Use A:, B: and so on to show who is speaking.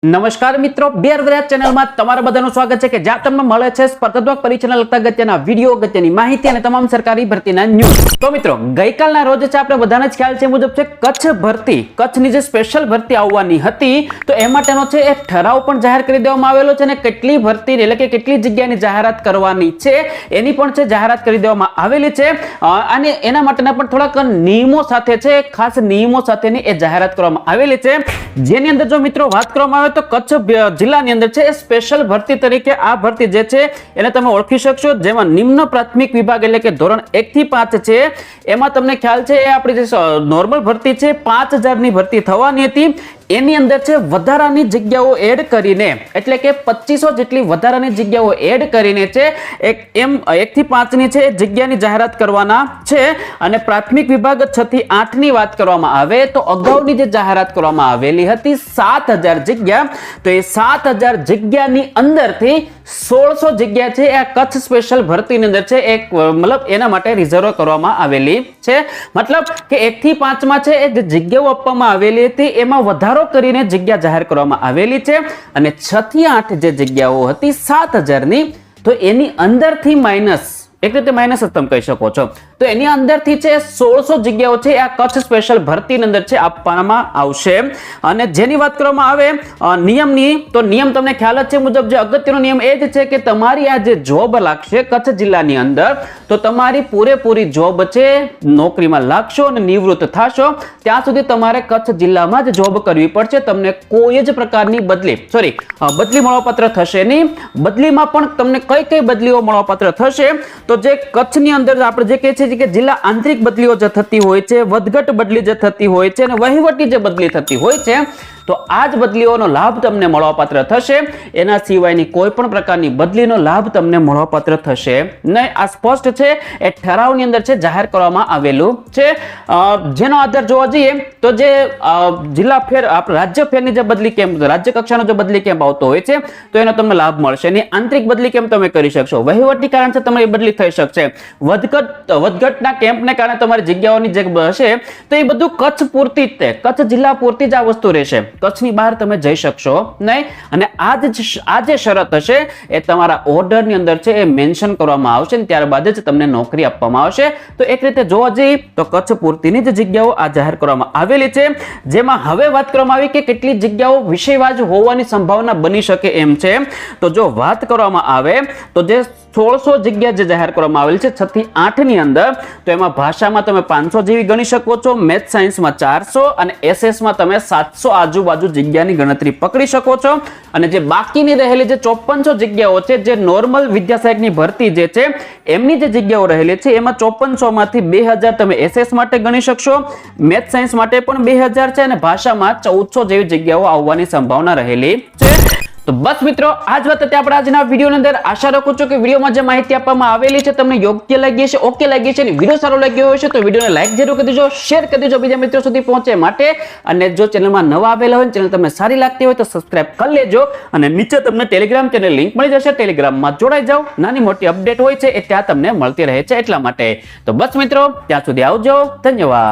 A: નમસ્કાર મિત્રો, બેરવરિયાત ચેનલમાં તમારા બધાનું સ્વાગત છે કે જ્યાં તમને મળે છે સ્પર્ધાત્મક પરીક્ષાને લગતા અગત્યના વિડીયો, અગત્યની માહિતી અને તમામ સરકારી ભરતીના ન્યૂઝ. તો મિત્રો, ગઈકાલના રોજ છે આપણે બધાને જ ખ્યાલ છે મુજબ છે કચ્છ ભરતી, કચ્છની જે સ્પેશિયલ ભરતી આવવાની હતી તો એ માટેનો છે એ ઠરાવ પણ જાહેર કરી દેવામાં આવેલો છે અને કેટલી ભરતી એટલે કે કેટલી જગ્યાની જાહેરાત કરવાની છે એની પણ છે જાહેરાત કરી દેવામાં આવેલી છે અને એના માટેના પણ થોડાક નિયમો સાથે છે, ખાસ નિયમો સાથેની એ જાહેરાત કરવામાં આવેલી છે. જેની અંદર જો મિત્રો વાત કરવામાં તો કચ્છ જિલ્લાની અંદર છે સ્પેશિયલ ભરતી તરીકે આ ભરતી જે છે એને તમે ઓળખી શકશો, જેમાં નિમ્ન પ્રાથમિક વિભાગ એટલે કે ધોરણ 1 થી 5 છે એમાં તમને ખ્યાલ છે એ આપણી જે નોર્મલ ભરતી છે 5000 ની ભરતી થવાની હતી. એની અંદર છે વધારાની જગ્યાઓ એડ કરીને એટલે કે 2500 જેટલી વધારાની જગ્યાઓ એડ કરીને છે એમ 1 થી 5 ની છે જગ્યાની જાહેરાત કરવાના છે. અને પ્રાથમિક વિભાગ 6 થી 8 ની વાત કરવામાં આવે તો અગાઉની જે જાહેરાત કરવામાં આવેલી હતી 7000 જગ્યા, તો એ 7000 જગ્યાની અંદરથી 1600 જગ્યા છે આ કચ્છ સ્પેશિયલ ભરતીની અંદર છે એક મતલબ એના માટે રિઝર્વ કરવામાં આવેલી છે. મતલબ કે 1 થી 5 માં છે એ જે જગ્યાઓ આપવામાં આવેલી હતી એમાં વધારો કરીને જગ્યા જાહેર કરવામાં આવેલી છે અને 6 થી 8 જે જગ્યાઓ હતી 7000 ની તો એની અંદરથી માઇનસ, એક રીતે માઇનસ જ તમે કહી શકો છો, તો એની અંદરથી છે 1600 જગ્યાઓ છે આ કચ્છ સ્પેશિયલ ભરતીની અંદર છે આપવામાં આવશે. અને જેની વાત કરવામાં આવે નિયમની તો નિયમ તમને ખ્યાલ જ છે મુજબ જે અગત્યનો નિયમ એ જ છે કે તમારી આ જે જોબ લાગશે કચ્છ જિલ્લાની અંદર તો તમારી પૂરેપૂરી જોબ છે નોકરીમાં લાગશો અને નિવૃત્ત થશો ત્યાં સુધી તમારે કચ્છ જિલ્લામાં જ જોબ કરવી પડશે. તમને કોઈ જ પ્રકારની બદલી મળવાપાત્ર થશે નહીં. બદલીમાં પણ તમને કઈ કઈ બદલીઓ મળવાપાત્ર થશે તો જે કચ્છની અંદર આપણે જે કહીએ છીએ કે જિલ્લા આંતરિક બદલીઓ જે થતી હોય છે, વધઘટ બદલી જે થતી હોય છે અને વહીવટી જે બદલી થતી હોય છે તો આ જ બદલીઓનો લાભ તમને મળવાપાત્ર થશે. એના સિવાયની કોઈ પણ પ્રકારની બદલીનો લાભ તમને મળવાપાત્ર થશે નહીં. આ સ્પષ્ટ છે, એ ઠરાવની અંદર છે જાહેર કરવામાં આવેલું છે. જેનો આધાર જોવા જઈએ તો જે જિલ્લા ફેર રાજ્ય ફેરની જે બદલી કેમ્પ, રાજ્ય કક્ષાનો જે બદલી કેમ્પ આવતો હોય છે તો એનો તમને લાભ મળશે. એની આંતરિક બદલી કેમ્પ તમે કરી શકશો, વહીવટી કારણથી તમારી બદલી થઈ શકશે, વધઘટના કેમ્પને કારણે તમારી જગ્યાઓની જે હશે તો એ બધું કચ્છ પૂરતી જ તે કચ્છ જિલ્લા પૂરતી જ આ વસ્તુ રહેશે. કચ્છની બહાર તમે જઈ શકશો નહીં. અને આ જે શરત હશે એ તમારા ઓર્ડરની અંદર છે એ મેન્શન કરવામાં આવશે અને ત્યારબાદ જ તમને નોકરી આપવામાં આવશે. તો એક રીતે જોવા જઈએ તો કચ્છ પૂરતીની જ જગ્યાઓ આ જાહેર કરવામાં આવેલી છે. જેમાં હવે વાત કરવામાં આવી કે કેટલી જગ્યાઓ વિષયવાજ હોવાની સંભાવના બની શકે એમ છે. તો જો વાત કરવામાં આવે તો જે 1600 જગ્યા જે જાહેર કરવામાં આવેલી છે 6 થી 8 ની અંદર તો એમાં ભાષામાં તમે 500 જેવી ગણી શકો છો, મેથ સાયન્સમાં 400 અને એસએસ માં તમે 700 આજુબાજુ જગ્યાની ગણતરી પકડી શકો છો. અને જે બાકીની રહેલી જે 5400 જગ્યાઓ છે જે નોર્મલ વિદ્યાસહાયકની ભરતી જે છે એમની જે જગ્યાઓ રહેલી છે એમાં 5400 માંથી 2000 તમે એસએસ માટે ગણી શકશો, મેથ સાયન્સ માટે પણ 2000 છે અને ભાષામાં 1400 જેવી જગ્યાઓ આવવાની સંભાવના રહેલી છે. તો બસ મિત્રો, આ જ વાત હતી આપણે આજના વિડીયોની અંદર. આશા રાખું છું કે વિડીયોમાં જે માહિતી આપવામાં આવેલી છે તમને યોગ્ય લાગી હશે, ઓકે લાગી છે અને વિડીયો સારો લાગ્યો હશે તો વિડીયોને લાઈક જરૂર કરી દેજો, શેર કરી દેજો બીજા મિત્રો સુધી પહોંચે માટે. અને જો ચેનલમાં નવા આવેલા હોય, ચેનલ તમને સારી લાગતી હોય તો સબસ્ક્રાઇબ કરી લેજો અને નીચે તમને ટેલિગ્રામ ચેનલ લિંક મળી જશે, ટેલિગ્રામમાં જોડાઈ જાઓ. નાની મોટી અપડેટ હોય છે એ ત્યાં તમને મળતી રહે છે એટલા માટે. તો બસ મિત્રો, ત્યાં સુધી આવજો. ધન્યવાદ.